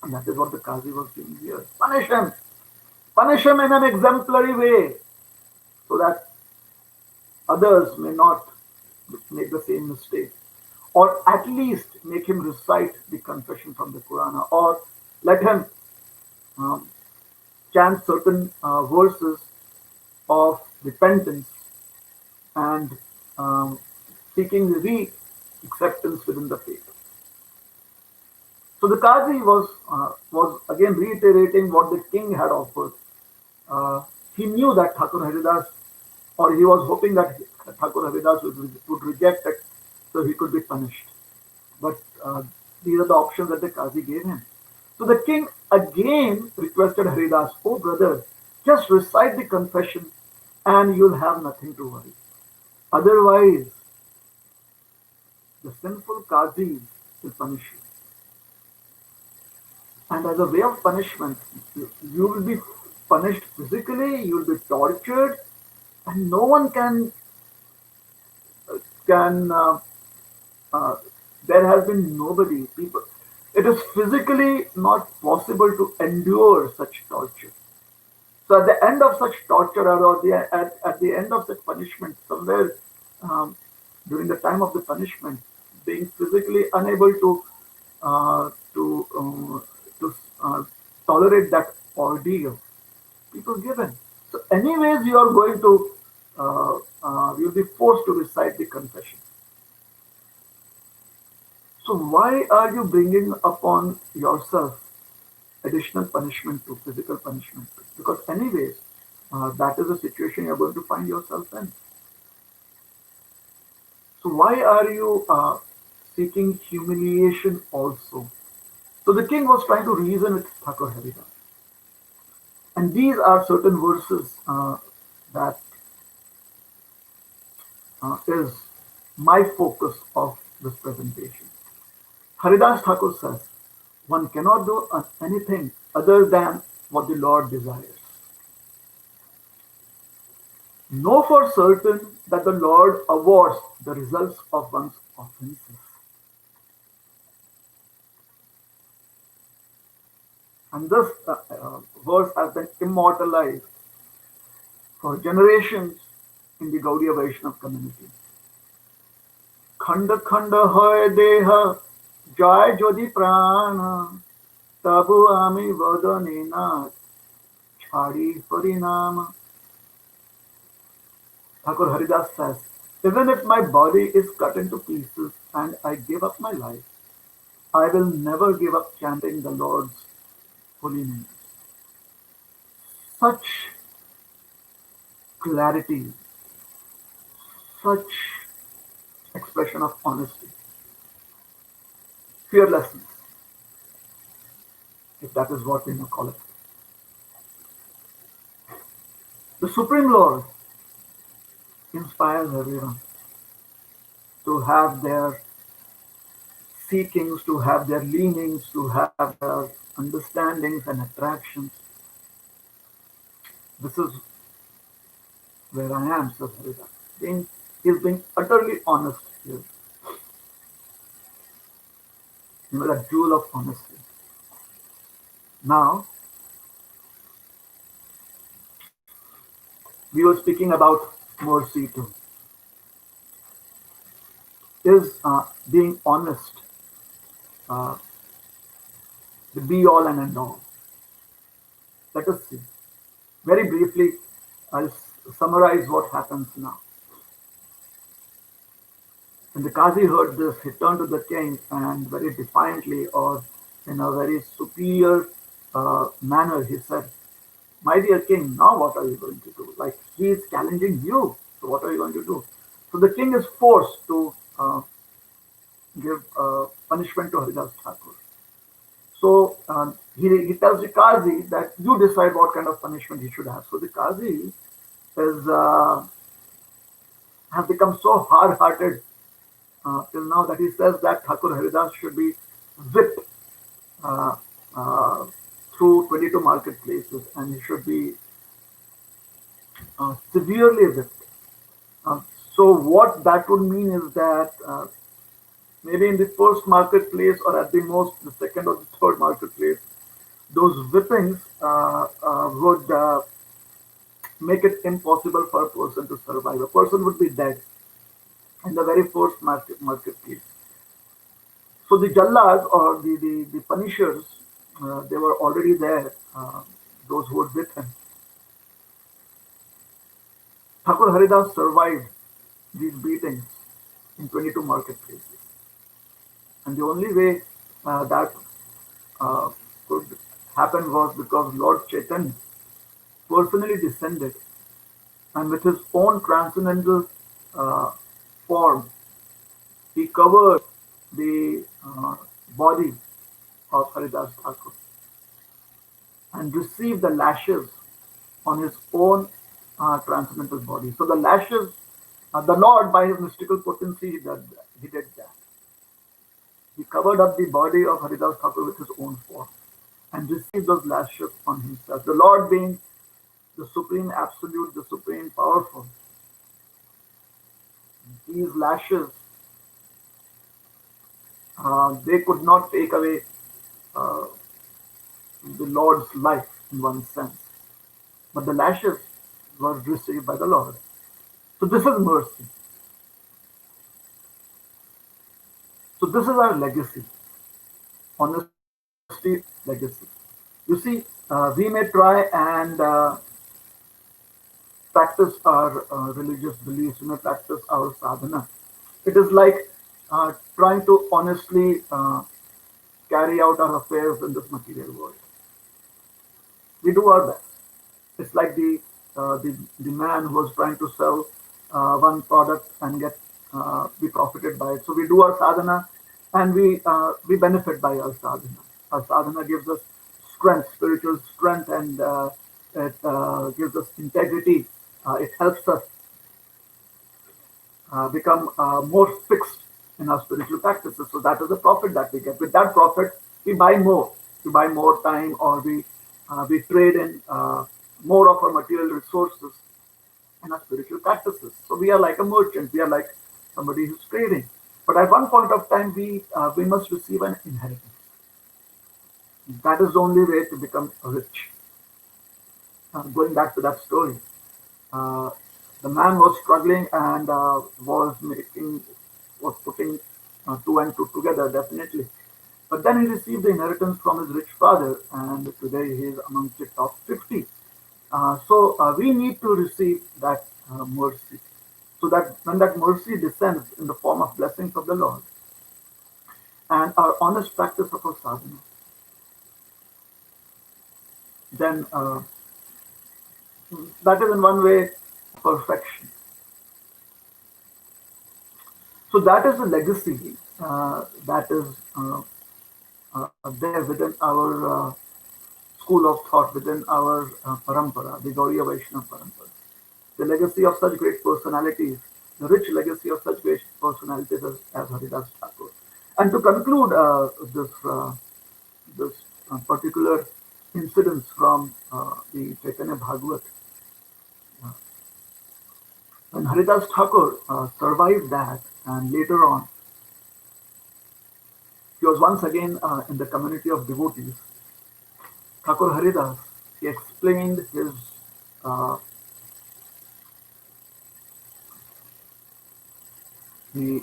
And that is what the Qazi was doing here. Punish him! Punish him in an exemplary way so that others may not make the same mistake. Or at least make him recite the confession from the Quran, or let him um, chant certain verses of repentance and um, seeking re-acceptance within the faith. So the Qazi was again reiterating what the king had offered. He knew that Thakur Haridas, or he was hoping that Thakur Haridas would reject it, so he could be punished. But these are the options that the Qazi gave him. So the king again requested Haridas, "Oh brother, just recite the confession, and you'll have nothing to worry. Otherwise, the sinful Qazi will punish you." And as a way of punishment, you will be punished physically, you will be tortured, and no one can. Uh, there has been nobody. People. It is physically not possible to endure such torture. So at the end of such torture, or at the end of such punishment, somewhere um, during the time of the punishment, being physically unable uh, to to tolerate that ordeal, people give in. So anyways, you are going to you'll be forced to recite the confession. So why are you bringing upon yourself additional punishment to physical punishment? Because anyways, that is the situation you're going to find yourself in. So why are you seeking humiliation also? So the king was trying to reason with Thakur Haridas. And these are certain verses that is my focus of this presentation. Haridas Thakur says, one cannot do anything other than what the Lord desires. Know for certain that the Lord awards the results of one's offenses. And this verse has been immortalized for generations in the Gaudiya Vaishnava community. खंड खंड হয় দেহ যায় যদি প্রাণ তবু আমি বদনে না ছাড়ি পরিণাম. Thakur Haridas says, even if my body is cut into pieces and I give up my life, I will never give up chanting the Lord's holy name. Such clarity, such expression of honesty, fearlessness, if that is what we may call it. The Supreme Lord inspires everyone to have their seekings, to have their leanings, to have their understandings and attractions. This is where I am, says Haridas. He's being utterly honest here. That jewel of honesty. Now, we were speaking about mercy too. Is being honest uh, the be all and end all? Let us see. Very briefly, I'll summarize what happens now. When the Qazi heard this, he turned to the king and very defiantly, or in a very superior manner, he said, "My dear king, now what are you going to do?" Like he is challenging you. So what are you going to do? So the king is forced to give punishment to Haridas Thakur. So he tells the Qazi that you decide what kind of punishment he should have. So the Qazi has become so hard-hearted till now that he says that Thakur Haridas should be whipped uh, uh, through 22 marketplaces, and he should be severely whipped. So what that would mean is that maybe in the first marketplace, or at the most the second or the third marketplace, those whippings would make it impossible for a person to survive. A person would be dead in the very first marketplace. So the jallas, or the punishers, they were already there, those who would whip him. Thakur Haridas survived these beatings in 22 marketplaces. And the only way that uh, could happen was because Lord Chaitanya personally descended and with his own transcendental uh, form, he covered the body of Haridas Thakur and received the lashes on his own transcendental body. So the lashes, the Lord, by his mystical potency, he did that. He covered up the body of Haridas Thakur with his own form and received those lashes on himself. The Lord being the supreme absolute, the supreme powerful, these lashes, they could not take away uh, the Lord's life in one sense, but the lashes were received by the Lord. So this is mercy. So this is our legacy, honesty legacy. You see, we may try and practice our religious beliefs, we may practice our sadhana. It is like trying to honestly carry out our affairs in this material world. We do our best. It's like the man who was trying to sell one product and get be profited by it. So we do our sadhana, and we benefit by our sadhana. Our sadhana gives us strength, spiritual strength, and it gives us integrity. It helps us become more fixed in our spiritual practices. So that is the profit that we get. With that profit, we buy more. We buy more time, or we trade in more of our material resources in our spiritual practices. So we are like a merchant. We are like somebody who's trading. But at one point of time, we must receive an inheritance. That is the only way to become rich. Going back to that story, uh, the man was struggling and was putting two and two together definitely. But then he received the inheritance from his rich father, and today he is amongst the top 50. So we need to receive that mercy, so that when that mercy descends in the form of blessings of the Lord and our honest practice of our sadhana, then that is in one way perfection. So that is a legacy that is there within our school of thought, within our parampara, the Gauriya Vaishnava parampara. The legacy of such great personalities, the rich legacy of such great personalities as Haridas Thakur. And to conclude this particular incidents from the Chaitanya Bhagavat, when Haridas Thakur survived that, and later on he was once again in the community of devotees, Thakur Haridas, he explained uh, the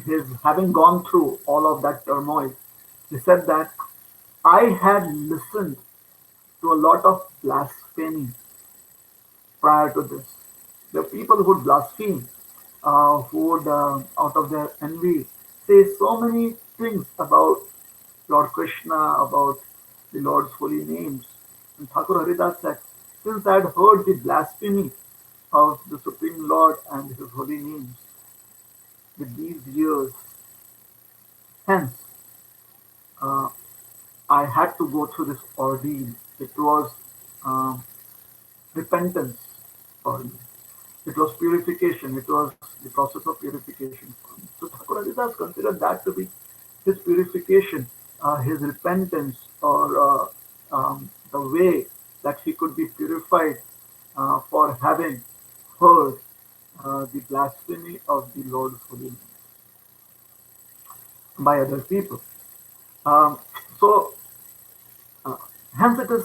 his having gone through all of that turmoil. He said that I had listened to a lot of blasphemy prior to this. The people who would blaspheme, who would, out of their envy, say so many things about Lord Krishna, about the Lord's holy names. And Thakur Haridas said, since I had heard the blasphemy of the Supreme Lord and his holy names with these years, hence uh, I had to go through this ordeal. It was um, repentance for me. It was purification. It was the process of purification for me. So Thakur Haridas considered that to be his purification, his repentance, or the way that he could be purified for having heard the blasphemy of the Lord's holy name by other people. Um, so, uh, hence it is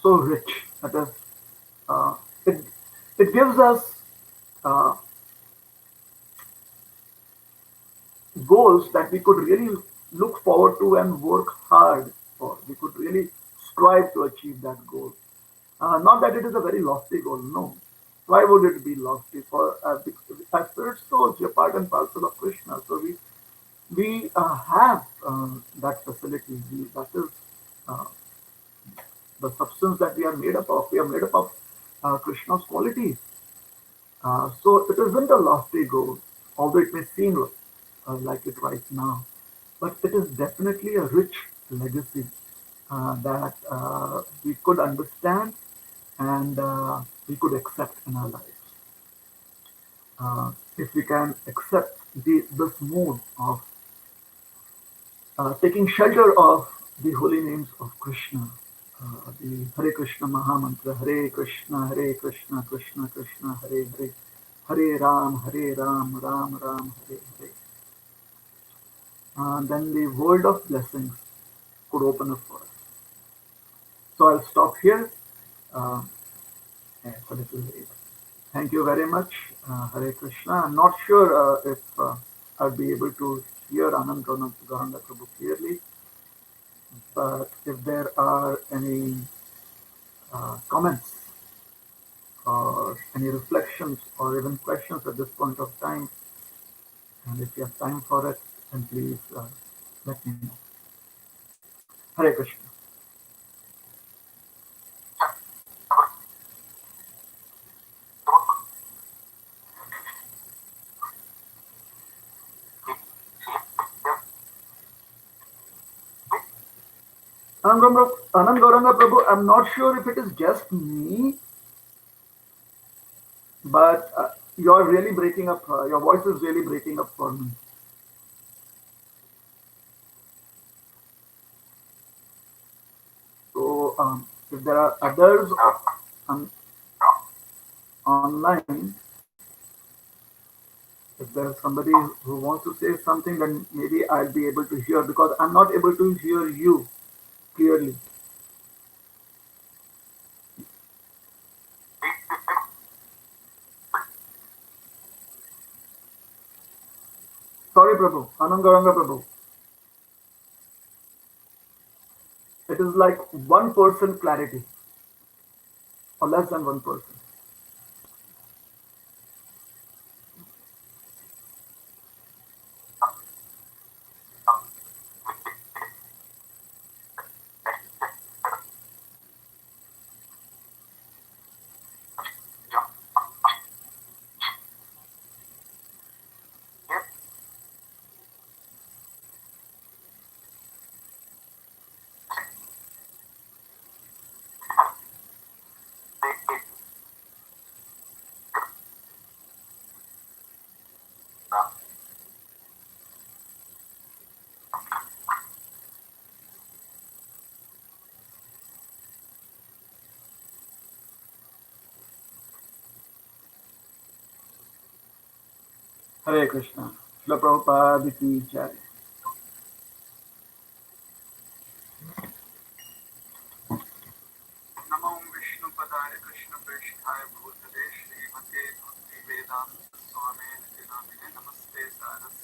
so rich. That is, uh, it, it gives us uh, goals that we could really look forward to and work hard for. We could really strive to achieve that goal. Not that it is a very lofty goal, no. Why would it be lofty? For as spirit souls, you're part and parcel of Krishna. So we have that facility. That is uh, the substance that we are made up of. We are made up of Krishna's qualities. So it isn't a lofty goal, although it may seem like it right now, but it is definitely a rich legacy that we could understand and we could accept in our lives. If we can accept this mood of taking shelter of the holy names of Krishna, the Hare Krishna Mahamantra, Hare Krishna, Krishna Krishna, Hare Hare, Hare Ram, Ram Ram, Hare Hare, then the world of blessings could open up for us. So I'll stop here. Uh, it's a little late. Thank you very much, Hare Krishna. I'm not sure if I'll be able to hear Anand Gauranga Prabhu clearly, but if there are any comments or any reflections or even questions at this point of time, and if you have time for it, then please let me know. Hare Krishna. Anand Gauranga Prabhu, I'm not sure if it is just me, but you're really breaking up. Your voice is really breaking up for me. So if there are others on, online, if there's somebody who wants to say something, then maybe I'll be able to hear because I'm not able to hear you clearly. Sorry, Prabhu. Anand Gauranga Prabhu. It is like 1% clarity or less than 1%. Hare Krishna. Srila Prabhupada ki jai. नमो विष्णुपदाय कृष्णप्रेष्ठाय भूतले श्रीमते भक्तिवेदांत स्वामिने नमस्ते सारस्वते